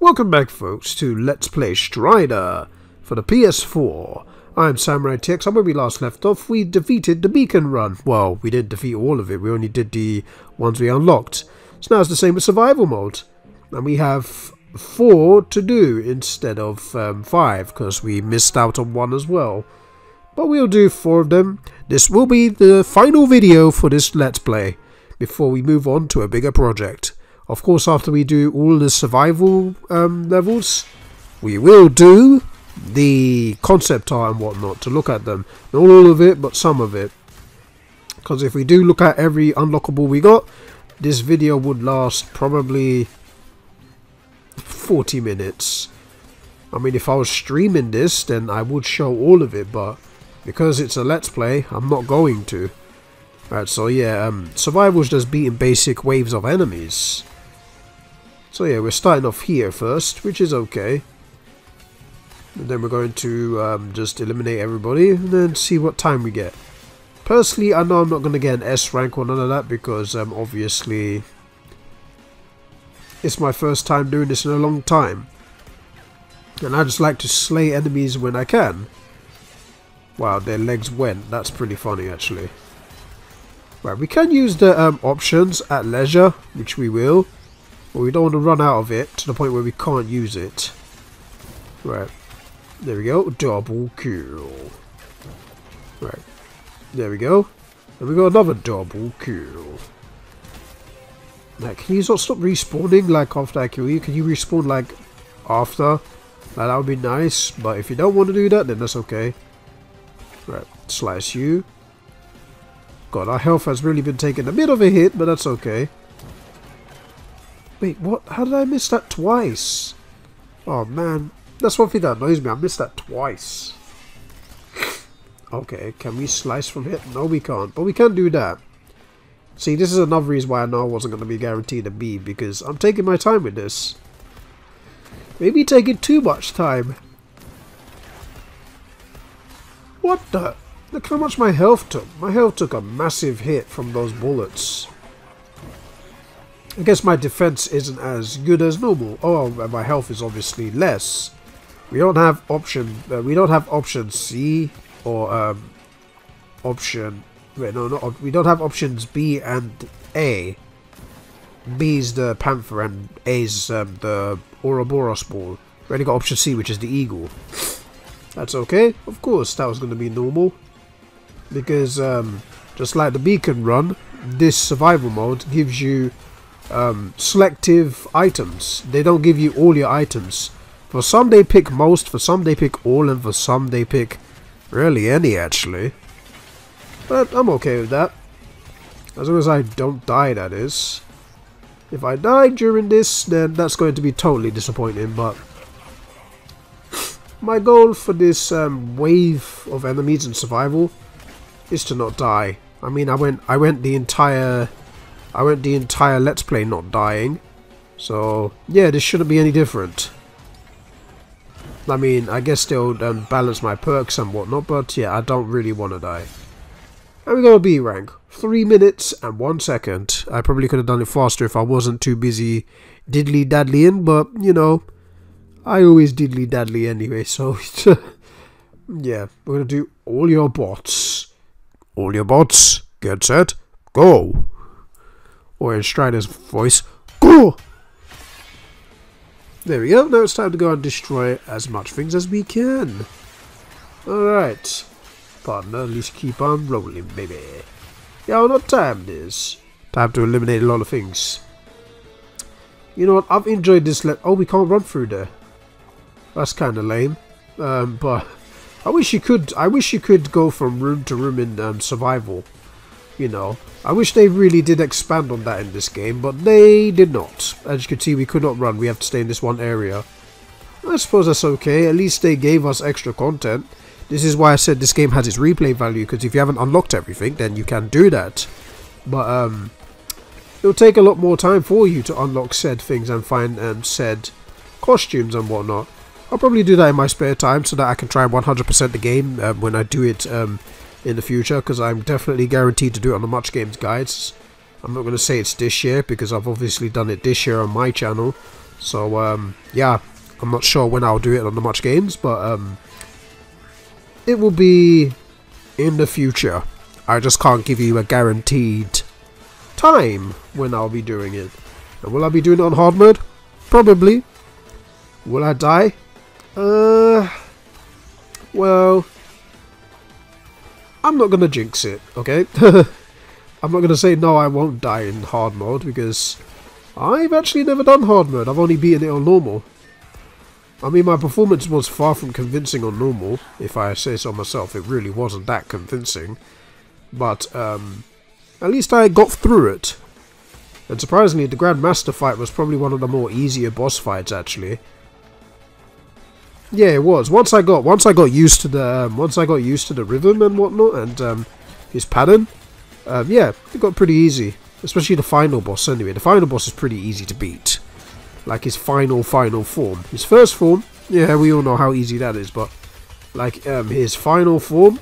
Welcome back, folks, to Let's Play Strider for the PS4. I'm SamuraiT-X, and when we last left off, we defeated the beacon run. Well, we didn't defeat all of it, we only did the ones we unlocked. So now it's the same with survival mode. And we have 4 to do instead of 5, because we missed out on one as well. But we'll do 4 of them. This will be the final video for this Let's Play, before we move on to a bigger project. Of course, after we do all the survival levels, we will do the concept art and whatnot to look at them. Not all of it, but some of it. Because if we do look at every unlockable we got, this video would last probably 40 minutes. I mean, if I was streaming this, then I would show all of it, but because it's a Let's Play, I'm not going to. Right, so yeah, survival's just beating basic waves of enemies. So yeah, we're starting off here first, which is okay. And then we're going to just eliminate everybody and then see what time we get. Personally, I know I'm not going to get an S rank or none of that because obviously it's my first time doing this in a long time. And I just like to slay enemies when I can. Wow, their legs went. That's pretty funny actually. Right, we can use the options at leisure, which we will. But we don't want to run out of it to the point where we can't use it. Right. There we go. Double kill. Right. There we go. And we got another double kill. Now, can you not stop respawning like after I kill you? Can you respawn like after? Like, that would be nice. But if you don't want to do that, then that's okay. Right. Slice you. God, our health has really been taking a bit of a hit, but that's okay. Wait, what? How did I miss that twice? Oh man, that's one thing that annoys me. I missed that twice. Okay, can we slice from here? No, we can't, but we can do that. See, this is another reason why I know I wasn't going to be guaranteed a B, because I'm taking my time with this. Maybe taking too much time. What the? Look how much my health took. My health took a massive hit from those bullets. I guess my defense isn't as good as normal. Oh, my health is obviously less. We don't have option. We don't have option C or option. Wait, no, not. We don't have options B and A. B is the panther and A is the Ouroboros ball. We only got option C, which is the eagle. That's okay. Of course, that was going to be normal. Because just like the beacon run, this survival mode gives you selective items. They don't give you all your items. For some they pick most, for some they pick all, and for some they pick really any actually. But I'm okay with that. As long as I don't die, that is. If I die during this, then that's going to be totally disappointing, but my goal for this wave of enemies in survival is to not die. I mean, I went the entire Let's Play not dying, so yeah, this shouldn't be any different. I mean, I guess they'll balance my perks and whatnot, but yeah, I don't really want to die. And we got a B rank, 3 minutes and 1 second. I probably could have done it faster if I wasn't too busy diddly daddlying, but you know, I always diddly daddly anyway, so yeah, we're gonna do all your bots. All your bots, get set, go! Or in Strider's voice, go! There we go, now it's time to go and destroy as much things as we can. Alright, partner, at least keep on rolling, baby. Yeah, well, what time it is? Time to eliminate a lot of things. You know what, I've enjoyed this oh, we can't run through there. That's kind of lame. But I wish you could go from room to room in survival. You know, I wish they really did expand on that in this game, but they did not. As you can see, we could not run. We have to stay in this one area. I suppose that's okay. At least they gave us extra content. This is why I said this game has its replay value, because if you haven't unlocked everything, then you can do that. But it'll take a lot more time for you to unlock said things and find said costumes and whatnot. I'll probably do that in my spare time so that I can try and 100% the game when I do it in the future, because I'm definitely guaranteed to do it on the Much Games guides. I'm not going to say it's this year because I've obviously done it this year on my channel, So yeah, I'm not sure when I'll do it on the Much Games, but it will be in the future. I just can't give you a guaranteed time when I'll be doing it. And will I be doing it on hard mode? Probably. Will I die? Well, I'm not gonna jinx it, okay? I'm not gonna say no, I won't die in hard mode, because I've actually never done hard mode. I've only beaten it on normal. I mean, my performance was far from convincing on normal, if I say so myself. It really wasn't that convincing. But at least I got through it. And surprisingly, the Grandmaster fight was probably one of the more easier boss fights, actually. Yeah, it was. Once I got used to the rhythm and whatnot, and his pattern, yeah, it got pretty easy. Especially the final boss. Anyway, the final boss is pretty easy to beat. Like his final form. His first form, yeah, we all know how easy that is. But like his final form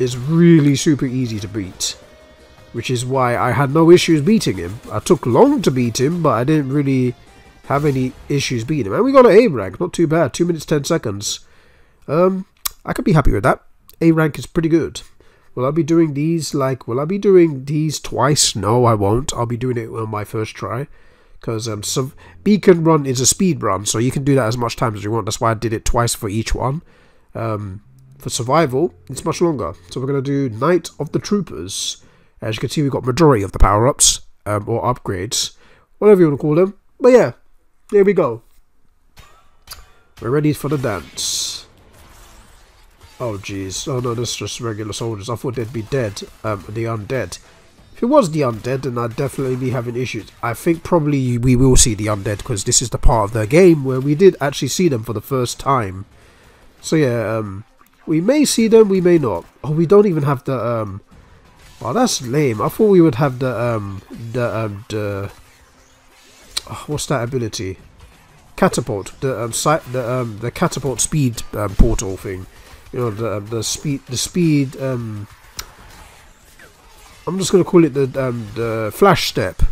is really super easy to beat, which is why I had no issues beating him. I took long to beat him, but I didn't really have any issues beating him. And we got an A rank, not too bad, 2 minutes 10 seconds. I could be happy with that. A rank is pretty good. Will I be doing these twice? No, I won't. I'll be doing it on my first try, because Beacon Run is a speed run, so you can do that as much time as you want. That's why I did it twice for each one. For survival, it's much longer. So we're going to do Night of the Troopers. As you can see, we've got majority of the power-ups, or upgrades, whatever you want to call them. But yeah, here we go. We're ready for the dance. Oh jeez, oh no, this is just regular soldiers. I thought they'd be dead, the undead. If it was the undead, then I'd definitely be having issues. I think probably we will see the undead, because this is the part of the game where we did actually see them for the first time. So yeah, we may see them, we may not. Oh, we don't even have the, oh, that's lame. I thought we would have the what's that ability? Catapult. The catapult speed portal thing. You know, the speed. I'm just gonna call it the flash step.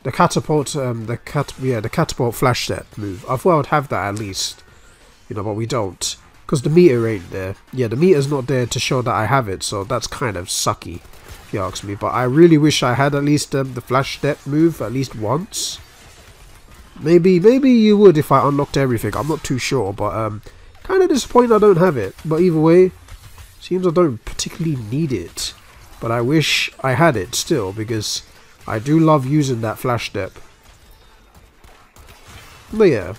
The catapult. The catapult flash step move. I thought I would have that at least. You know, but we don't, because the meter ain't there. Yeah, the meter's not there to show that I have it, so that's kind of sucky, if you ask me. But I really wish I had at least the flash step move at least once. Maybe you would if I unlocked everything. I'm not too sure, but kind of disappointed I don't have it. But either way, seems I don't particularly need it. But I wish I had it still, because I do love using that flash step. But yeah,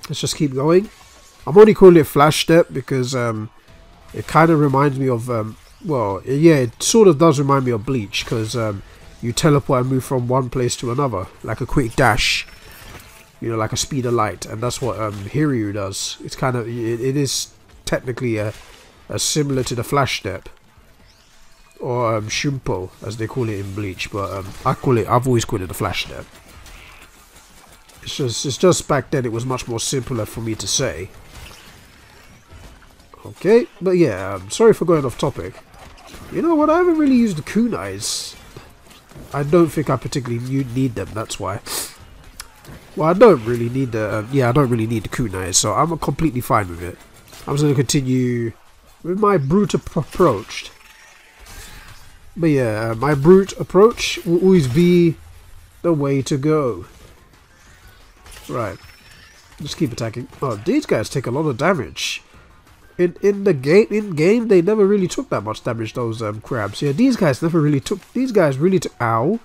let's just keep going. I'm only calling it flash step because it kind of reminds me of well, yeah, it sort of does remind me of Bleach, because you teleport and move from one place to another, like a quick dash, you know, like a speed of light. And that's what Hiryu does. It's kind of, it is technically a similar to the flash step, or Shumpo as they call it in Bleach, but I've always called it the flash step. It's just back then it was much more simpler for me to say. Okay, but yeah, sorry for going off topic. You know what, I haven't really used the kunais. I don't think I particularly need them, that's why. Well, I don't really need the, yeah, I don't really need the kunais, so I'm completely fine with it. I'm just going to continue with my brute approach. But yeah, my brute approach will always be the way to go. Right, just keep attacking. Oh, these guys take a lot of damage. In game, they never really took that much damage, those crabs. Yeah, these guys really took, ow.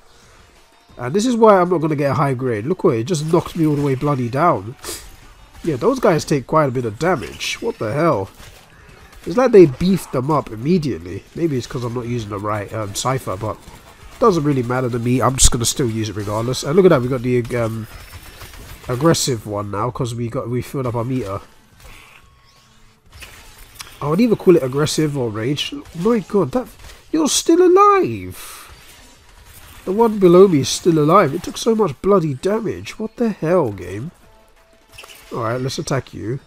And this is why I'm not going to get a high grade. Look what, it just knocked me all the way bloody down. Yeah, those guys take quite a bit of damage. What the hell? It's like they beefed them up immediately. Maybe it's because I'm not using the right cipher, but it doesn't really matter to me. I'm just going to still use it regardless. And look at that, we got the aggressive one now, because we filled up our meter. I would either call it aggressive or rage. My god, you're still alive! The one below me is still alive. It took so much bloody damage. What the hell, game? Alright, let's attack you.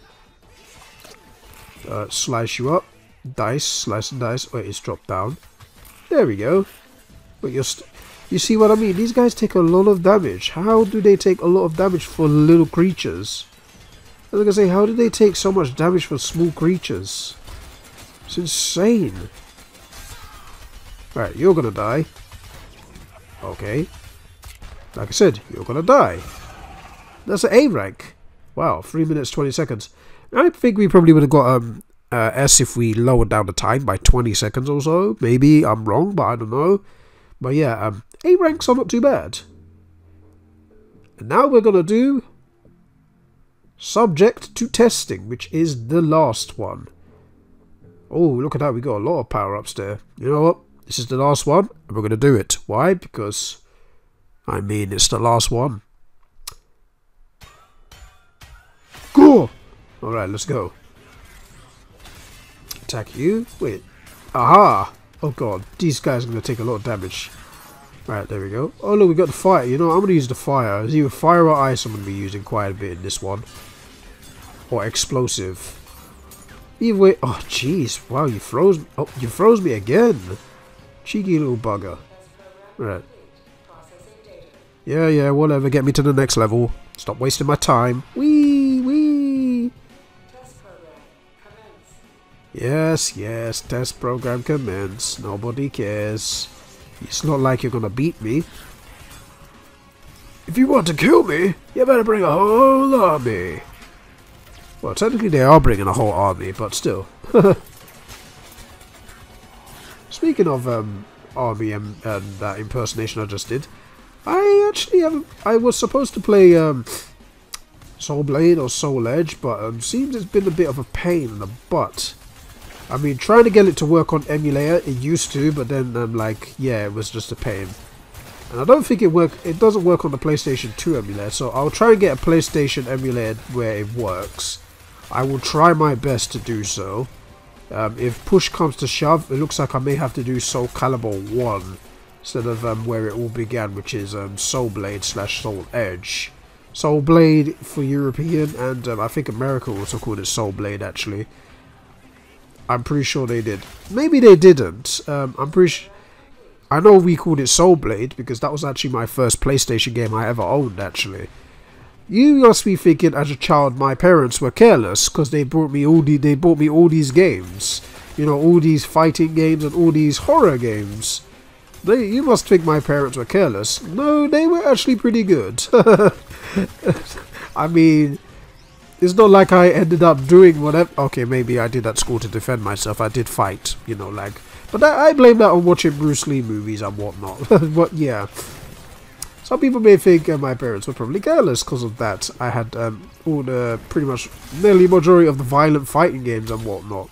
Slice you up. Dice, slice and dice. Wait, it's dropped down. There we go. But You see what I mean? These guys take a lot of damage. How do they take a lot of damage for little creatures? I was gonna say, how do they take so much damage for small creatures? It's insane. Right, you're gonna die. Okay. Like I said, you're gonna die. That's an A rank. Wow, 3 minutes 20 seconds. I think we probably would have got S if we lowered down the time by 20 seconds or so. Maybe I'm wrong, but I don't know. But yeah, A ranks are not too bad. And now we're gonna do subject to testing, which is the last one. Oh, look at that, we got a lot of power-ups there. You know what? This is the last one, and we're gonna do it. Why? Because, I mean, it's the last one. Go! Alright, let's go. Attack you. Wait. Aha! Oh god, these guys are going to take a lot of damage. Right, there we go. Oh look, we got the fire. You know, I'm going to use the fire. It's either fire or ice I'm going to be using quite a bit in this one. Or explosive. Either way. Oh jeez. Wow, you froze me. Oh, you froze me again. Cheeky little bugger. Right. Yeah, whatever. Get me to the next level. Stop wasting my time. Wee, wee. Yes, test program commence. Nobody cares. It's not like you're gonna beat me. If you want to kill me, you better bring a whole army. Well, technically they are bringing a whole army, but still. Speaking of army and that impersonation I just did, I actually haven't. I was supposed to play Soul Blade or Soul Edge, but seems it's been a bit of a pain in the butt. I mean, trying to get it to work on emulator, it used to, but then like, yeah, it was just a pain. And I don't think it doesn't work on the PlayStation 2 emulator, so I'll try and get a PlayStation emulator where it works. I will try my best to do so. If push comes to shove, it looks like I may have to do Soul Calibur 1 instead of where it all began, which is Soul Blade / Soul Edge. Soul Blade for European, and I think America also called it Soul Blade actually. I'm pretty sure they did. Maybe they didn't. I'm pretty sure. I know we called it Soul Blade because that was actually my first PlayStation game I ever owned, actually. You must be thinking, as a child, my parents were careless because they bought me all these games. You know, all these fighting games and all these horror games. You must think my parents were careless. No, they were actually pretty good. I mean, it's not like I ended up doing whatever. Okay, maybe I did at school to defend myself. I did fight, you know, like. But I blame that on watching Bruce Lee movies and whatnot. But yeah, some people may think my parents were probably careless because of that. I had all the pretty much nearly majority of the violent fighting games and whatnot,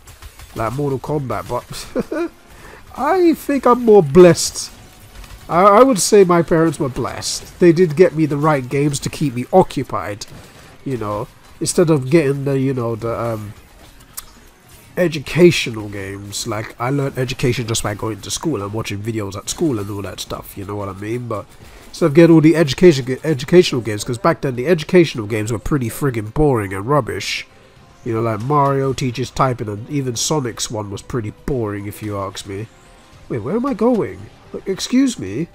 like Mortal Kombat. But I think I'm more blessed. I would say my parents were blessed. They did get me the right games to keep me occupied, you know. Instead of getting the, you know, the educational games. Like, I learned education just by going to school and watching videos at school and all that stuff, you know what I mean? But instead of getting all the educational games, because back then the educational games were pretty friggin' boring and rubbish. You know, like Mario teaches typing, and even Sonic's one was pretty boring if you ask me. Wait, where am I going? Excuse me?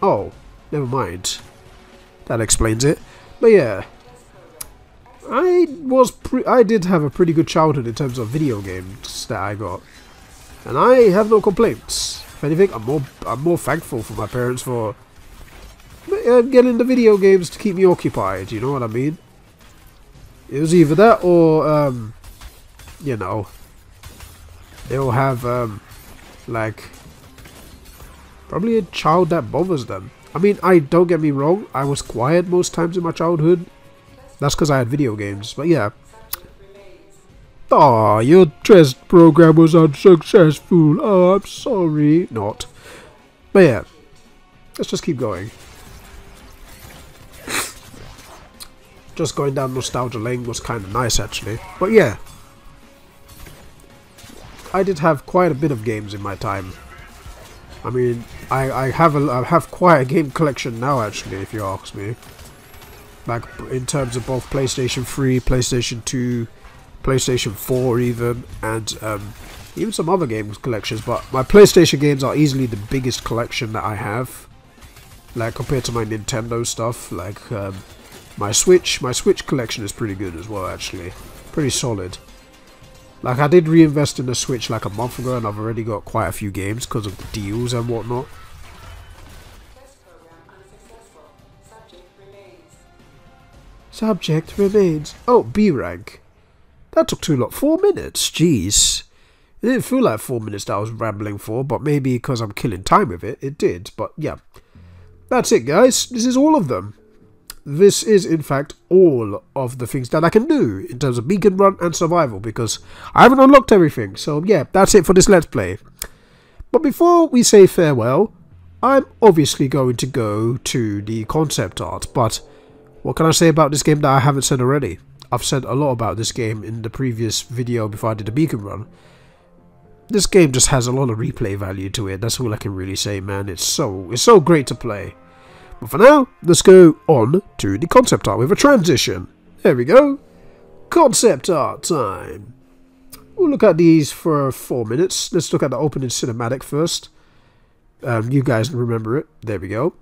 Oh, never mind. That explains it. But yeah. I did have a pretty good childhood in terms of video games that I got, and I have no complaints. If anything, I'm more thankful for my parents for getting the video games to keep me occupied. You know what I mean? It was either that or you know, they'll have like probably a child that bothers them. I mean, don't get me wrong, I was quiet most times in my childhood. That's because I had video games, but yeah. Aw, your test program was unsuccessful. Oh, I'm sorry. Not. But yeah, let's just keep going. Just going down nostalgia lane was kind of nice, actually. But yeah, I did have quite a bit of games in my time. I mean, I have quite a game collection now, actually, if you ask me. Like, in terms of both PlayStation 3, PlayStation 2, PlayStation 4 even, and Even some other games collections, but my PlayStation games are easily the biggest collection that I have. Like compared to my Nintendo stuff, like my Switch collection is pretty good as well actually. Pretty solid. Like I did reinvest in the Switch like a month ago and I've already got quite a few games because of the deals and whatnot. Subject remains. Oh, B rank. That took too long. 4 minutes. Jeez. It didn't feel like 4 minutes that I was rambling for, but maybe because I'm killing time with it, it did. But yeah. That's it, guys. This is all of them. This is, in fact, all of the things that I can do in terms of beacon run and survival, because I haven't unlocked everything. So yeah, that's it for this Let's Play. But before we say farewell, I'm obviously going to go to the concept art, but what can I say about this game that I haven't said already? I've said a lot about this game in the previous video before I did the beacon run. This game just has a lot of replay value to it. That's all I can really say, man. It's so great to play. But for now, let's go on to the concept art with a transition. There we go. Concept art time. We'll look at these for 4 minutes. Let's look at the opening cinematic first. You guys remember it. There we go.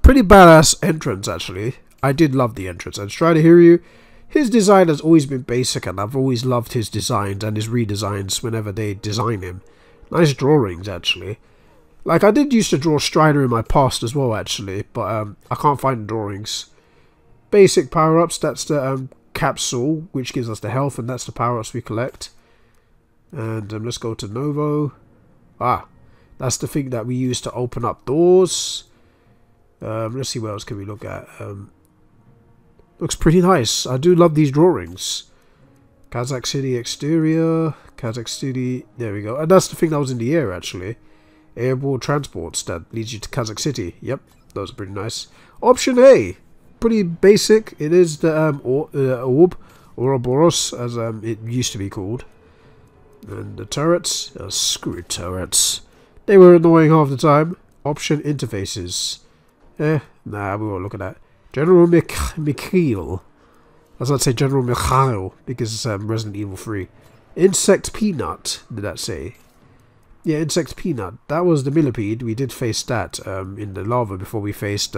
Pretty badass entrance, actually. I did love the entrance. And Strider Hiryu, his design has always been basic, and I've always loved his designs and his redesigns whenever they design him. Nice drawings, actually. Like, I did used to draw Strider in my past as well, actually, but I can't find the drawings. Basic power-ups, that's the capsule, which gives us the health, and that's the power-ups we collect. And let's go to Novo. Ah, that's the thing that we use to open up doors. Let's see what else can we look at. Looks pretty nice. I do love these drawings. Kazakh City exterior. Kazakh City. There we go. And that's the thing that was in the air, actually. Airborne transports that leads you to Kazakh City. Yep, those are pretty nice. Option A. Pretty basic. It is the orb. Ouroboros, as it used to be called. And the turrets. Screw turrets. They were annoying half the time. Option interfaces. Nah, we won't look at that. General Mikhail. I was about to say General Mikhail, because it's Resident Evil 3. Insect Peanut, did that say? Yeah, Insect Peanut. That was the millipede. We did face that in the lava before we faced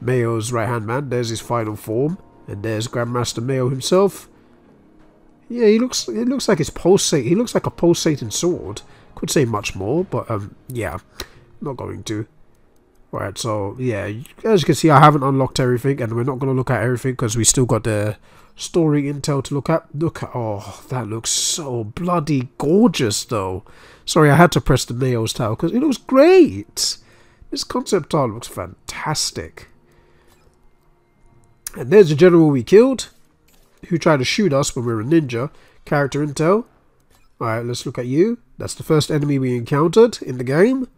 Mayo's right-hand man. There's his final form. And there's Grandmaster Mayo himself. Yeah, it looks like it's pulsating. He looks like a pulsating sword. Could say much more, but yeah, not going to. Right, so yeah, as you can see, I haven't unlocked everything, and we're not going to look at everything because we still got the story intel to look at. Look at, oh, that looks so bloody gorgeous, though. Sorry, I had to press the Mayo's towel because it looks great. This concept art looks fantastic. And there's the general we killed, who tried to shoot us when we were a ninja. Character intel. Alright, let's look at you. That's the first enemy we encountered in the game.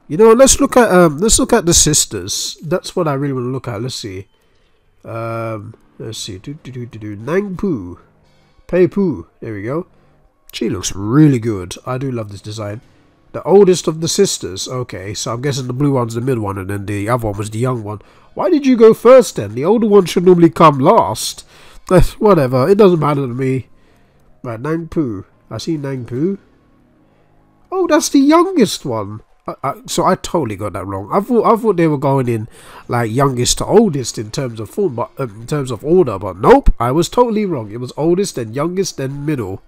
You know, let's look at the sisters. That's what I really want to look at. Let's see. Let's see. Nangpu. Pei Pu. There we go. She looks really good. I do love this design. The oldest of the sisters. Okay, so I'm guessing the blue one's the middle one, and then the other one was the young one. Why did you go first then? The older one should normally come last. Whatever. It doesn't matter to me. Right, Nangpu. I see Nangpu. Oh, that's the youngest one. So I totally got that wrong. I thought they were going in like youngest to oldest in terms of form, but in terms of order. But nope, I was totally wrong. It was oldest, then youngest, then middle.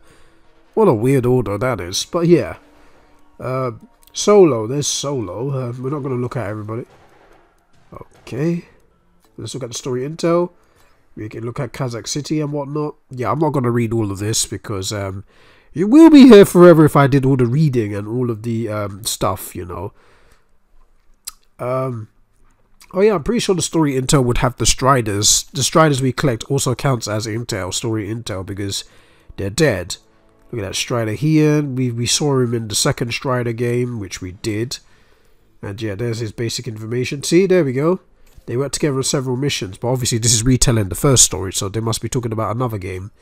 What a weird order that is. But yeah, Solo. There's Solo. We're not going to look at everybody. Okay, let's look at the story intel. We can look at Kazakh City and whatnot. Yeah, I'm not going to read all of this because you will be here forever if I did all the reading and all of the stuff, you know. Oh yeah, I'm pretty sure the story intel would have the Striders. The Striders we collect also counts as intel, story intel, because they're dead. Look at that Strider here. We saw him in the second Strider game, which we did. And yeah, there's his basic information. See, there we go. They worked together on several missions, but obviously this is retelling the first story, so they must be talking about another game.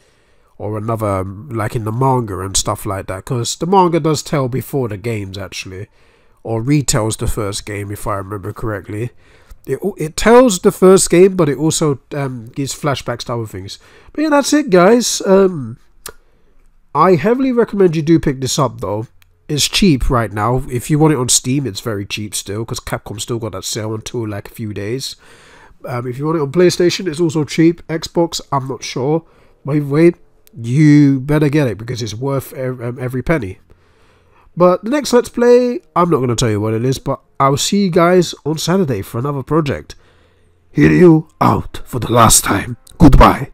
Or another, like in the manga and stuff like that. Because the manga does tell before the games, actually. Or retells the first game, if I remember correctly. It tells the first game, but it also gives flashbacks to other things. But yeah, that's it, guys. I heavily recommend you do pick this up though. It's cheap right now. If you want it on Steam, it's very cheap still, because Capcom still got that sale until like a few days. If you want it on PlayStation, it's also cheap. Xbox, I'm not sure. But either way, you better get it because it's worth every penny. But the next Let's Play, I'm not going to tell you what it is, but I'll see you guys on Saturday for another project. Hear you out for the last time. Goodbye.